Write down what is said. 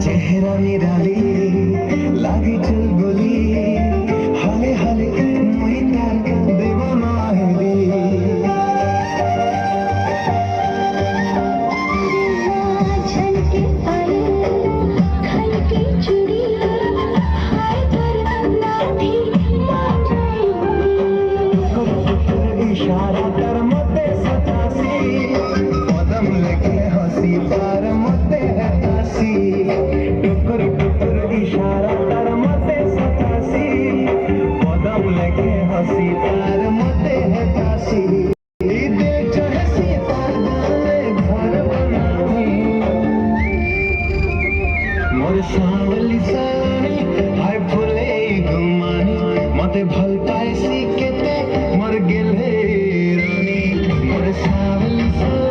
चेहरा निराली लागी चल गोली हाले हाले मोहिता देवा माहेली झलके पायल खलके चूड़ी हाय कर लाठी इशारा कर मते सतासी कदम लेके हंसी पार मते हतासी टुकुर टुकुर इशारा कर मते सतासी कदम लेके हंसी पार मते हतासी दे चाहे सीता डाले घर बनावी मोर सावली सानी हाय फुले घुमानी मते भल पाए सी केते मर गेले रानी मोर सावली सानी